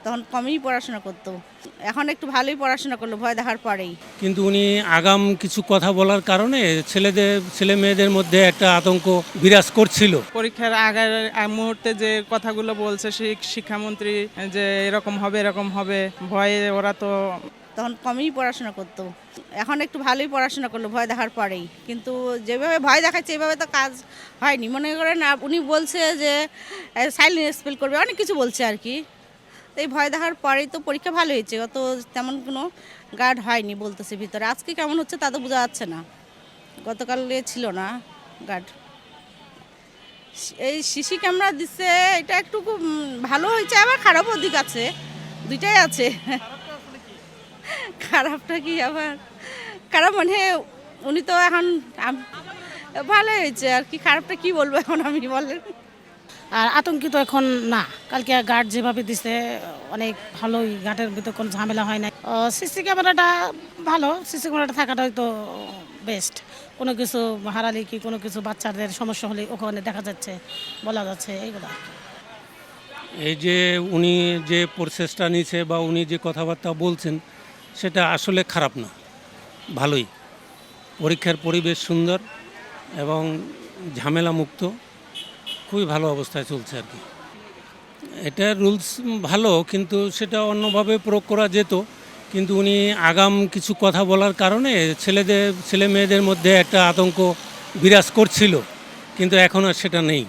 তখন কমই পড়াশোনা করতো, এখন একটু ভালোই পড়াশোনা করলো ভয় দেখার পরেই। কিন্তু উনি আগাম কিছু কথা বলার কারণে ছেলে মেয়েদের মধ্যে একটা আতঙ্ক বিরাজ করছিল। পরীক্ষার আগের মুহূর্তে যে কথাগুলো বলছে শিক্ষামন্ত্রী, যে এরকম হবে ভয়ে ওরা তো তখন কমই পড়াশোনা করতো, এখন একটু ভালোই পড়াশোনা করলো ভয় দেখার পরেই। কিন্তু যেভাবে ভয় দেখাচ্ছে এভাবে তো কাজ হয়নি। মনে করেন উনি বলছে যে সাইলেন্ট স্পেল করবে, অনেক কিছু বলছে আর কি। তো এই ভয় দেখার পরেই তো পরীক্ষা ভালো হয়েছে, অত তেমন কোনো গার্ড হয়নি বলতেছে ভিতরে। আজকে কেমন হচ্ছে তা তো বোঝা যাচ্ছে না, গতকালে ছিল না গার্ড। এই সিসি ক্যামেরা দিচ্ছে, এটা একটু খুব ভালো হয়েছে, আবার খারাপও দিক আছে, দুইটাই আছে। খারাপটা কি আবার খারাপ মানে উনি তো এখন ভালোই হয়েছে আর কি, খারাপটা কি বলবো এখন আমি, বলেন। আর আতঙ্কিত এখন না, কালকে গার্ড যেভাবে দিছে অনেক ভালোই, গার্ডের ভিতরে কোনো ঝামেলা হয় না। সিসি ক্যামেরাটা ভালো, সিসি ক্যামেরাটা থাকাটা হয়তো বেস্ট। কোনো কিছু হারালে কি কোনো কিছু বাচ্চাদের সমস্যা হলে ওখানে দেখা যাচ্ছে, বলা যাচ্ছে এইগুলো। এই যে উনি যে প্রসেসটা নিছে বা উনি যে কথাবার্তা বলছেন সেটা আসলে খারাপ না, ভালোই। পরীক্ষার পরিবেশ সুন্দর এবং ঝামেলা মুক্ত, খুবই ভালো অবস্থায় চলছে আর কি। এটা রুলস ভালো, কিন্তু সেটা অন্যভাবে প্রয়োগ করা যেত। কিন্তু উনি আগাম কিছু কথা বলার কারণে ছেলে মেয়েদের মধ্যে একটা আতঙ্ক বিরাজ করছিল, কিন্তু এখন আর সেটা নেই।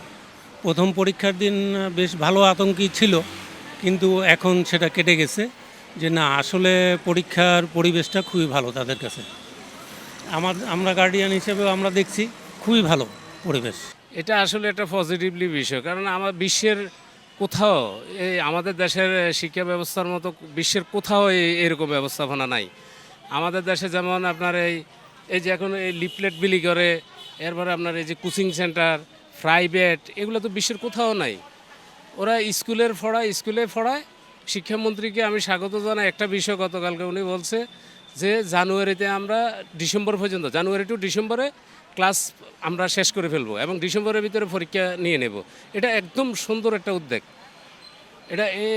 প্রথম পরীক্ষার দিন বেশ ভালো আতঙ্কই ছিল, কিন্তু এখন সেটা কেটে গেছে, যে না আসলে পরীক্ষার পরিবেশটা খুবই ভালো তাদের কাছে। আমরা গার্ডিয়ান হিসেবেও আমরা দেখছি খুবই ভালো পরিবেশ। এটা আসলে একটা পজিটিভলি বিষয়, কারণ আমার বিশ্বের কোথাও এই আমাদের দেশের শিক্ষা ব্যবস্থার মতো বিশ্বের কোথাও এরকম ব্যবস্থাপনা নাই। আমাদের দেশে যেমন আপনার এই যে এখন এই লিফলেট বিলি করে, এরপরে আপনার এই যে কোচিং সেন্টার, প্রাইভেট, এগুলো তো বিশ্বের কোথাও নাই। ওরা স্কুলে পড়ায়। শিক্ষামন্ত্রীকে আমি স্বাগত জানাই। একটা বিষয় গতকালকে উনি বলছে যে জানুয়ারিতে আমরা ডিসেম্বর পর্যন্ত, জানুয়ারি টু ডিসেম্বরে ক্লাস আমরা শেষ করে ফেলবো এবং ডিসেম্বরের ভিতরে পরীক্ষা নিয়ে নেব। এটা একদম সুন্দর একটা উদ্যোগ।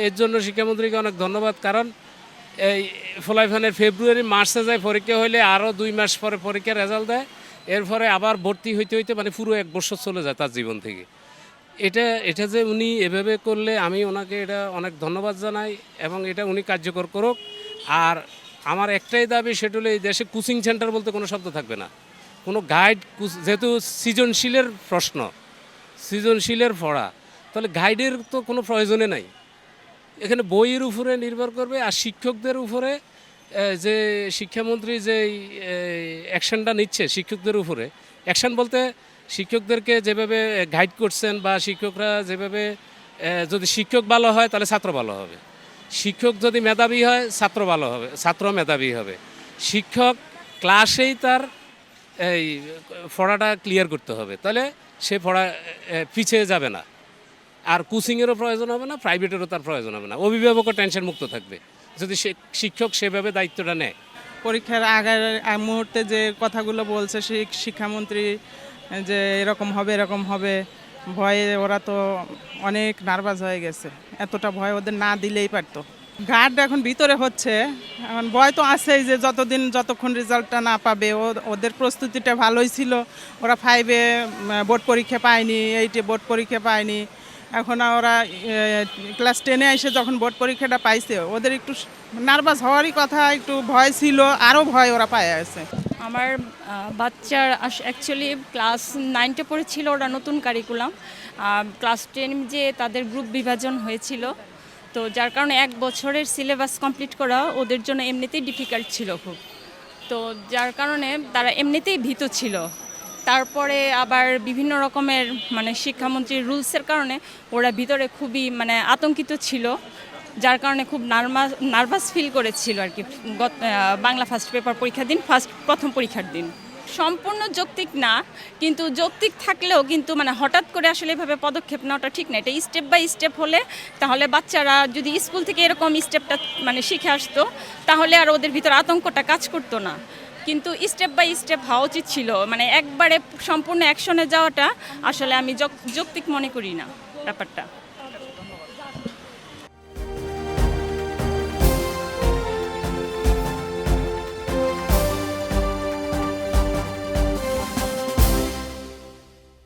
এর জন্য শিক্ষামন্ত্রীকে অনেক ধন্যবাদ। কারণ এই ফলাইফানের ফেব্রুয়ারি মার্চে যায় পরীক্ষা হইলে আরও 2 মাস পরে পরীক্ষার রেজাল্ট দেয়, এরপরে আবার ভর্তি হইতে মানে পুরো 1 বছর চলে যায় তার জীবন থেকে। এটা যে উনি এভাবে করলে আমি ওনাকে এটা অনেক ধন্যবাদ জানাই এবং এটা উনি কার্যকর করুক। আর আমার একটাই দাবি, সেটা হলো এই দেশে কোচিং সেন্টার বলতে কোনো শব্দ থাকবে না, কোনো গাইড। যেহেতু সৃজনশীলের প্রশ্ন, সৃজনশীলের পড়া, তাহলে গাইডের তো কোনো প্রয়োজনে নাই। এখানে বইয়ের উপরে নির্ভর করবে। আর শিক্ষকদের উপরে যে শিক্ষামন্ত্রী যে অ্যাকশনটা নিচ্ছে শিক্ষকদের উপরে, অ্যাকশন বলতে শিক্ষকদেরকে যেভাবে গাইড করছেন বা শিক্ষকরা যেভাবে, যদি শিক্ষক ভালো হয় তাহলে ছাত্র ভালো হবে, শিক্ষক যদি মেধাবী হয় ছাত্র ভালো হবে, ছাত্র মেধাবী হবে। শিক্ষক ক্লাসেই তার এই পড়াটা ক্লিয়ার করতে হবে, তাহলে সে পড়া পিছিয়ে যাবে না। আর কোচিংয়েরও প্রয়োজন হবে না, প্রাইভেটেরও তার প্রয়োজন হবে না। অভিভাবকও টেনশন মুক্ত থাকবে যদি শিক্ষক সেভাবে দায়িত্বটা নেয়। পরীক্ষার আগের মুহূর্তে যে কথাগুলো বলছে শিক্ষামন্ত্রী, যে এরকম হবে ভয়ে ওরা তো অনেক নার্ভাস হয়ে গেছে। এতটা ভয় ওদের না দিলেই পারতো। গার্ড এখন ভিতরে হচ্ছে, এখন ভয় তো আছেই যে যতক্ষণ রেজাল্টটা না পাবে। ওদের প্রস্তুতিটা ভালোই ছিল। ওরা 5-এ বোর্ড পরীক্ষা পায়নি, 8-এ বোর্ড পরীক্ষা পায়নি। এখন ওরা ক্লাস 10-এ এসে যখন বোর্ড পরীক্ষাটা পাইছে, ওদের একটু নার্ভাস হওয়ারই কথা, একটু ভয় ছিল, আরও ভয় ওরা পায় আছে। আমার বাচ্চার অ্যাকচুয়ালি ক্লাস 9-এ পড়েছিল, ওরা নতুন কারিকুলাম। ক্লাস 10 যে তাদের গ্রুপ বিভাজন হয়েছিল, তো যার কারণে 1 বছরের সিলেবাস কমপ্লিট করা ওদের জন্য এমনিতেই ডিফিকাল্ট ছিল খুব। তো যার কারণে তারা এমনিতেই ভীত ছিল। তারপরে আবার বিভিন্ন রকমের মানে শিক্ষামন্ত্রীর রুলসের কারণে ওরা ভিতরে খুবই মানে আতঙ্কিত ছিল, যার কারণে খুব নার্ভাস ফিল করেছিল আর কি। বাংলা ফার্স্ট পেপার পরীক্ষার দিন, প্রথম পরীক্ষার দিন সম্পূর্ণ যৌক্তিক না, কিন্তু যৌক্তিক থাকলেও কিন্তু মানে হঠাৎ করে আসলে এভাবে পদক্ষেপ নেওয়াটা ঠিক না। এটা স্টেপ বাই স্টেপ হলে, তাহলে বাচ্চারা যদি স্কুল থেকে এরকম স্টেপটা মানে শিখে আসতো, তাহলে আর ওদের ভিতরে আতঙ্কটা কাজ করতো না। কিন্তু স্টেপ বাই স্টেপ হওয়া উচিত ছিল, মানে একবারে সম্পূর্ণ অ্যাকশনে যাওয়াটা আসলে আমি যৌক্তিক মনে করি না ব্যাপারটা।